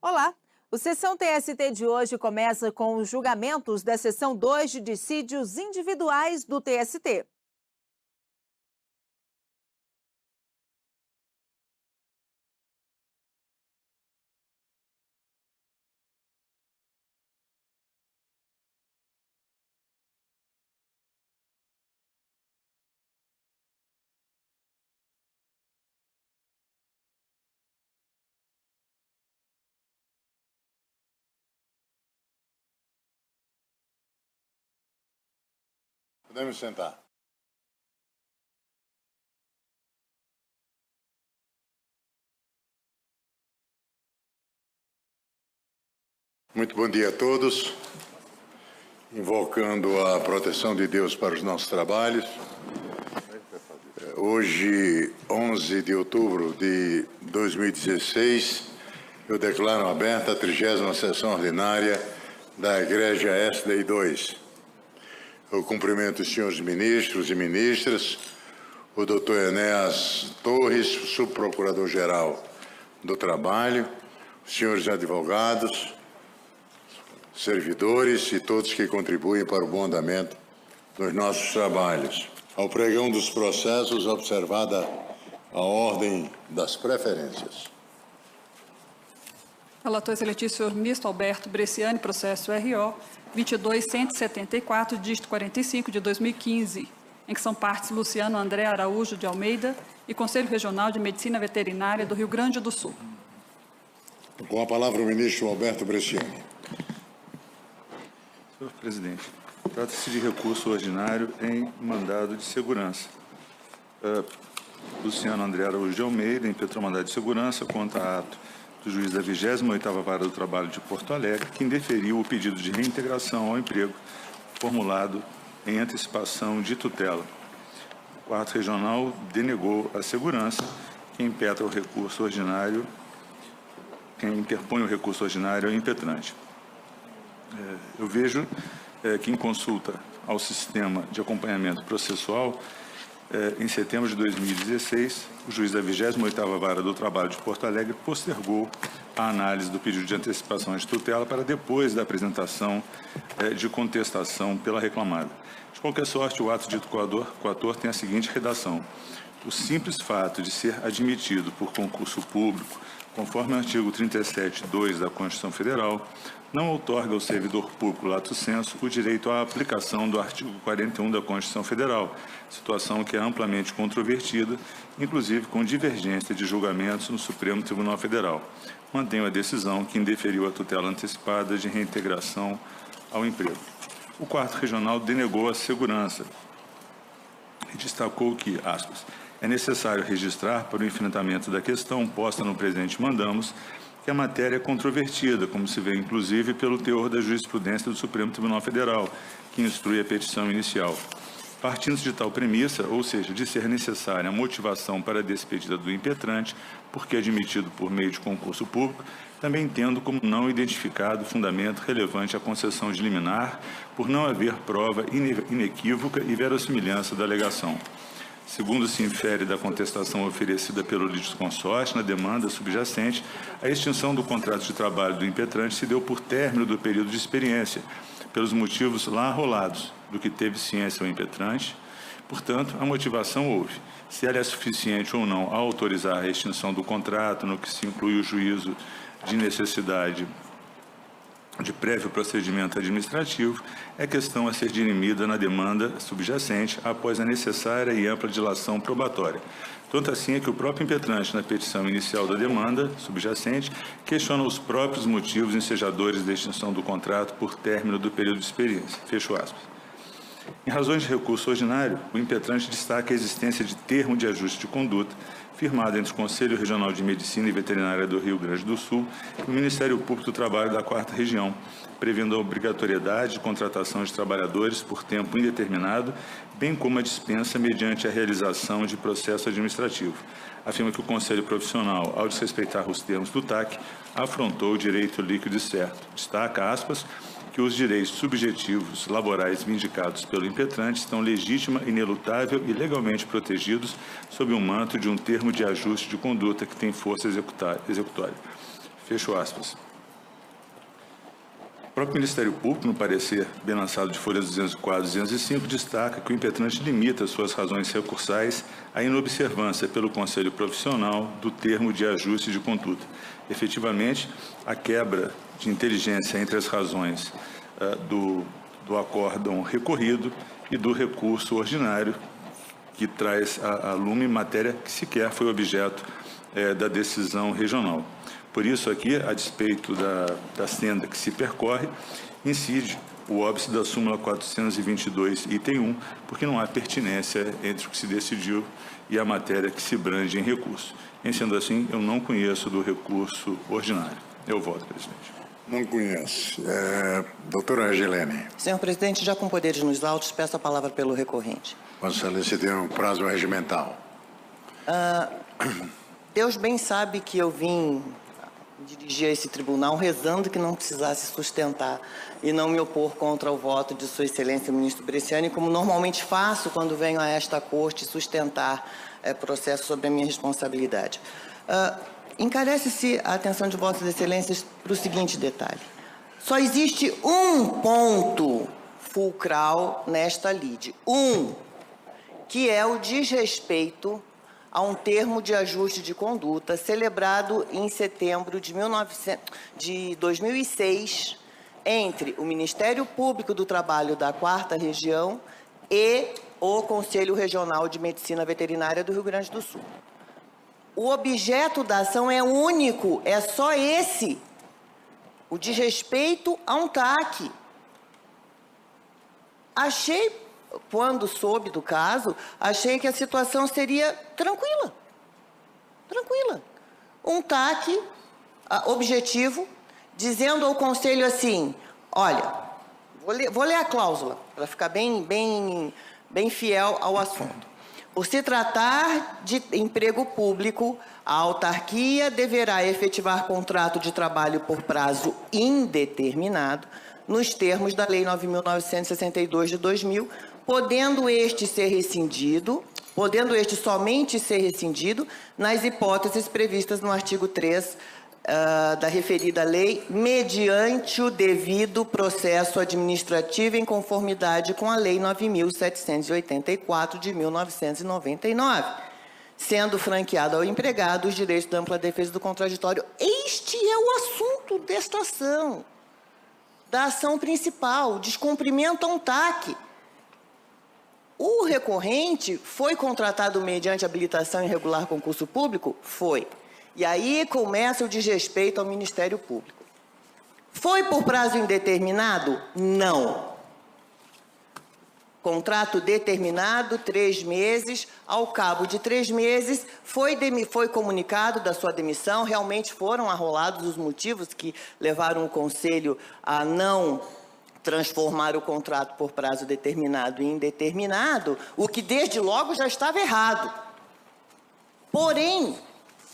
Olá! O Sessão TST de hoje começa com os julgamentos da Seção 2 de dissídios individuais do TST. Podemos sentar. Muito bom dia a todos. Invocando a proteção de Deus para os nossos trabalhos. Hoje, 11 de outubro de 2016, eu declaro aberta a 30ª sessão ordinária da Igreja SDI 2. Eu cumprimento os senhores ministros e ministras, o doutor Enéas Torres, subprocurador-geral do Trabalho, os senhores advogados, servidores e todos que contribuem para o bom andamento dos nossos trabalhos. Ao pregão dos processos, observada a ordem das preferências. Relator excelentíssimo, senhor ministro Alberto Bresciani, processo RO 22.174, dígito 45 de 2015, em que são partes Luciano André Araújo de Almeida e Conselho Regional de Medicina Veterinária do Rio Grande do Sul. Com a palavra o ministro Alberto Bresciani. Senhor presidente, trata-se de recurso ordinário em mandado de segurança. Luciano André Araújo de Almeida impetrou mandado de segurança contra ato do juiz da 28ª Vara do Trabalho de Porto Alegre, que indeferiu o pedido de reintegração ao emprego formulado em antecipação de tutela. O quarto regional denegou a segurança, quem interpõe o recurso ordinário é o impetrante. Eu vejo que, em consulta ao sistema de acompanhamento processual, em setembro de 2016, o juiz da 28ª Vara do Trabalho de Porto Alegre postergou a análise do pedido de antecipação de tutela para depois da apresentação de contestação pela reclamada. De qualquer sorte, o ato dito coator tem a seguinte redação: o simples fato de ser admitido por concurso público, conforme o artigo 37(2) da Constituição Federal, não outorga ao servidor público lato sensu o direito à aplicação do artigo 41 da Constituição Federal, situação que é amplamente controvertida, inclusive com divergência de julgamentos no Supremo Tribunal Federal. Mantenho a decisão que indeferiu a tutela antecipada de reintegração ao emprego. O quarto regional denegou a segurança e destacou que, aspas, é necessário registrar para o enfrentamento da questão posta no presente mandamos que a matéria é controvertida, como se vê inclusive pelo teor da jurisprudência do Supremo Tribunal Federal, que instrui a petição inicial. Partindo-se de tal premissa, ou seja, de ser necessária a motivação para a despedida do impetrante, porque admitido por meio de concurso público, também tendo como não identificado fundamento relevante a concessão de liminar, por não haver prova inequívoca e verossimilhança da alegação. Segundo se infere da contestação oferecida pelo litisconsorte na demanda subjacente, a extinção do contrato de trabalho do impetrante se deu por término do período de experiência, pelos motivos lá arrolados, do que teve ciência o impetrante. Portanto, a motivação houve. Se ela é suficiente ou não a autorizar a extinção do contrato, no que se inclui o juízo de necessidade de prévio procedimento administrativo, é questão a ser dirimida na demanda subjacente após a necessária e ampla dilação probatória. Tanto assim é que o próprio impetrante, na petição inicial da demanda subjacente, questiona os próprios motivos ensejadores da extinção do contrato por término do período de experiência. Fecho aspas. Em razões de recurso ordinário, o impetrante destaca a existência de termo de ajuste de conduta firmado entre o Conselho Regional de Medicina e Veterinária do Rio Grande do Sul e o Ministério Público do Trabalho da 4ª Região, prevendo a obrigatoriedade de contratação de trabalhadores por tempo indeterminado, bem como a dispensa mediante a realização de processo administrativo. Afirma que o Conselho Profissional, ao desrespeitar os termos do TAC, afrontou o direito líquido e certo. Destaca, aspas, que os direitos subjetivos laborais vindicados pelo impetrante estão legítima, inelutável e legalmente protegidos sob o manto de um termo de ajuste de conduta que tem força executória. Fecho aspas. próprio Ministério Público, no parecer bem lançado de folhas 204 e 205, destaca que o impetrante limita suas razões recursais à inobservância pelo Conselho Profissional do termo de ajuste de conduta. Efetivamente, a quebra de inteligência entre as razões do acórdão recorrido e do recurso ordinário, que traz a lume matéria que sequer foi objeto da decisão regional. Por isso, aqui, a despeito da senda que se percorre, incide o óbice da súmula 422, item 1, porque não há pertinência entre o que se decidiu e a matéria que se brande em recurso. Em sendo assim, eu não conheço do recurso ordinário. Eu voto, presidente. Não conheço. Doutora Angelene. Senhor presidente, já com poderes nos autos, peço a palavra pelo recorrente. Vossa Excelência tem um prazo regimental. Deus bem sabe que eu vim dirigir a esse tribunal rezando que não precisasse sustentar e não me opor contra o voto de Sua Excelência, ministro Bresciani, como normalmente faço quando venho a esta corte sustentar processo sobre a minha responsabilidade. Encarece-se a atenção de Vossas Excelências para o seguinte detalhe. Só existe um ponto fulcral nesta lide, que é o desrespeito a um termo de ajuste de conduta celebrado em setembro de 2006 entre o Ministério Público do Trabalho da 4ª Região e o Conselho Regional de Medicina Veterinária do Rio Grande do Sul. O objeto da ação é único, é só esse, o desrespeito a um TAC. Quando soube do caso, achei que a situação seria tranquila. Um TAC objetivo, dizendo ao Conselho assim, olha, vou ler a cláusula, para ficar bem fiel ao assunto. Por se tratar de emprego público, a autarquia deverá efetivar contrato de trabalho por prazo indeterminado, nos termos da Lei 9.962 de 2000, podendo este somente ser rescindido nas hipóteses previstas no artigo 3 da referida lei, mediante o devido processo administrativo em conformidade com a Lei 9.784 de 1999, sendo franqueado ao empregado os direitos da ampla defesa do contraditório. Este é o assunto desta ação, da ação principal, descumprimento a um TAC. O recorrente foi contratado mediante habilitação em regular concurso público? Foi. E aí começa o desrespeito ao Ministério Público. Foi por prazo indeterminado? Não. Contrato determinado, 3 meses. Ao cabo de 3 meses, foi comunicado da sua demissão. Realmente foram arrolados os motivos que levaram o Conselho a não transformar o contrato por prazo determinado em indeterminado, o que desde logo já estava errado. Porém,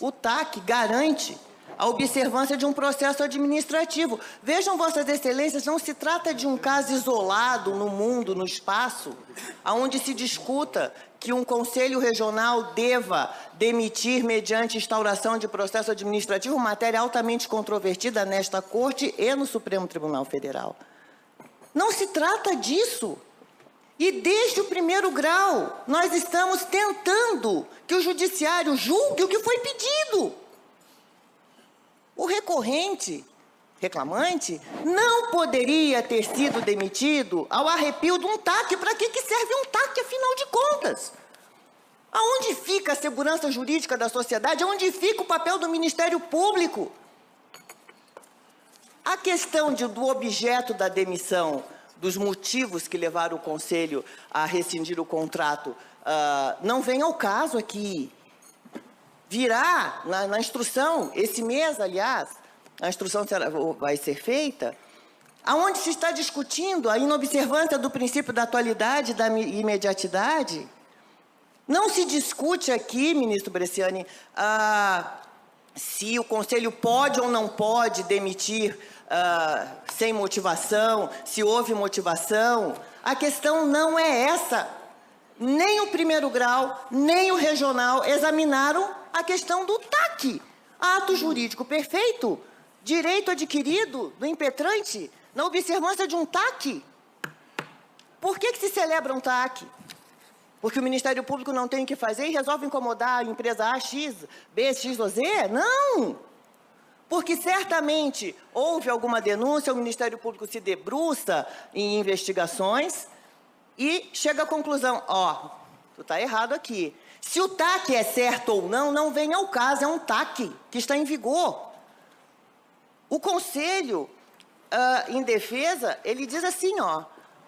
o TAC garante a observância de um processo administrativo. Vejam, Vossas Excelências, não se trata de um caso isolado no mundo, no espaço, onde se discuta que um conselho regional deva demitir mediante instauração de processo administrativo, matéria altamente controvertida nesta Corte e no Supremo Tribunal Federal. Não se trata disso. E desde o primeiro grau, nós estamos tentando que o judiciário julgue o que foi pedido. O recorrente, reclamante, não poderia ter sido demitido ao arrepio de um TAC. Para que serve um TAC, afinal de contas? Aonde fica a segurança jurídica da sociedade? Aonde fica o papel do Ministério Público? A questão do objeto da demissão, dos motivos que levaram o Conselho a rescindir o contrato, não vem ao caso aqui. Virá na instrução, esse mês, aliás, a instrução vai ser feita, aonde se está discutindo a inobservância do princípio da atualidade e da imediatidade. Não se discute aqui, ministro Bresciani, se o Conselho pode ou não pode demitir sem motivação, se houve motivação. A questão não é essa. Nem o primeiro grau, nem o regional examinaram a questão do TAC. Ato jurídico perfeito, direito adquirido do impetrante na observância de um TAC. Por que se celebra um TAC? Porque o Ministério Público não tem o que fazer e resolve incomodar a empresa A, X, B, X ou Z? Não! Porque certamente houve alguma denúncia, o Ministério Público se debruça em investigações e chega à conclusão, ó, tu está errado aqui. Se o TAC é certo ou não, não vem ao caso, é um TAC que está em vigor. O Conselho em Defesa, ele diz assim, ó,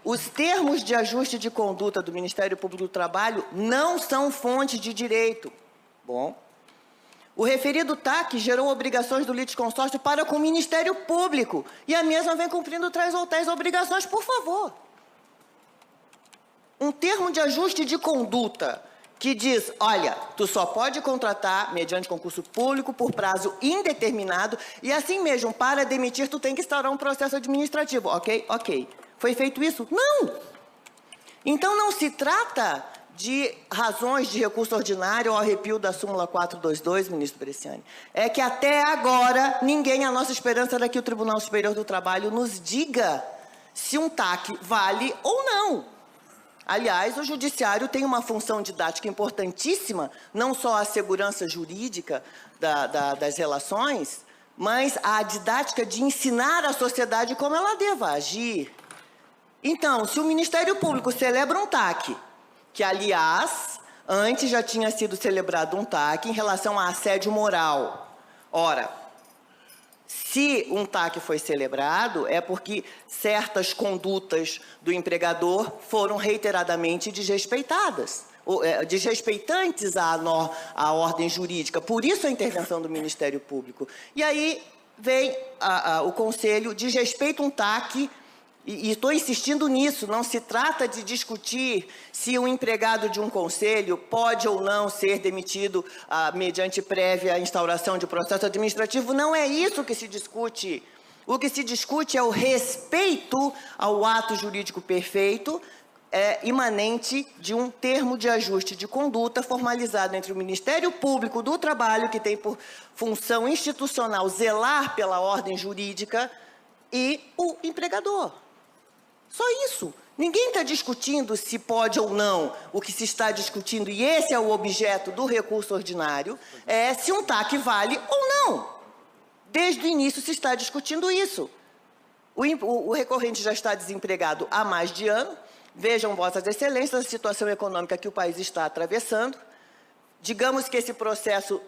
os termos de ajuste de conduta do Ministério Público do Trabalho não são fonte de direito. Bom, o referido TAC gerou obrigações do litisconsórcio para com o Ministério Público e a mesma vem cumprindo tais obrigações, por favor. Um termo de ajuste de conduta que diz, olha, tu só pode contratar mediante concurso público por prazo indeterminado e assim mesmo, para demitir, tu tem que instaurar um processo administrativo. Ok? Ok. Foi feito isso? Não! Então, não se trata de razões de recurso ordinário ao arrepio da súmula 422, ministro Bresciani. É que até agora, a nossa esperança era que o Tribunal Superior do Trabalho nos diga se um TAC vale ou não. Aliás, o Judiciário tem uma função didática importantíssima, não só a segurança jurídica das relações, mas a didática de ensinar a sociedade como ela deva agir. Então, se o Ministério Público celebra um TAC, que, aliás, antes já tinha sido celebrado um TAC em relação a assédio moral. Ora, se um TAC foi celebrado, é porque certas condutas do empregador foram reiteradamente desrespeitadas, desrespeitantes à ordem jurídica. Por isso a intervenção do Ministério Público. E aí vem o Conselho, desrespeita um TAC, e estou insistindo nisso, não se trata de discutir se o empregado de um conselho pode ou não ser demitido mediante prévia instauração de processo administrativo. Não é isso que se discute. O que se discute é o respeito ao ato jurídico perfeito, imanente de um termo de ajuste de conduta formalizado entre o Ministério Público do Trabalho, que tem por função institucional zelar pela ordem jurídica, e o empregador. Só isso. Ninguém está discutindo se pode ou não. O que se está discutindo, e esse é o objeto do recurso ordinário, é se um TAC vale ou não. Desde o início se está discutindo isso. O recorrente já está desempregado há mais de ano. Vejam, Vossas Excelências, a situação econômica que o país está atravessando. Digamos que esse processo,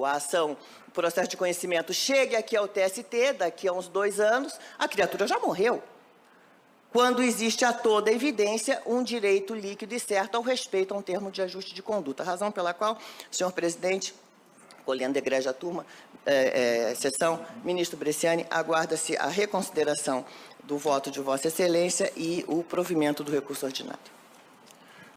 a ação, o processo de conhecimento chegue aqui ao TST, daqui a uns 2 anos, a criatura já morreu. Quando existe a toda evidência um direito líquido e certo ao respeito a um termo de ajuste de conduta. A razão pela qual, senhor presidente, colhendo a egrégia turma, sessão, ministro Bresciani, aguarda-se a reconsideração do voto de Vossa Excelência e o provimento do recurso ordinário.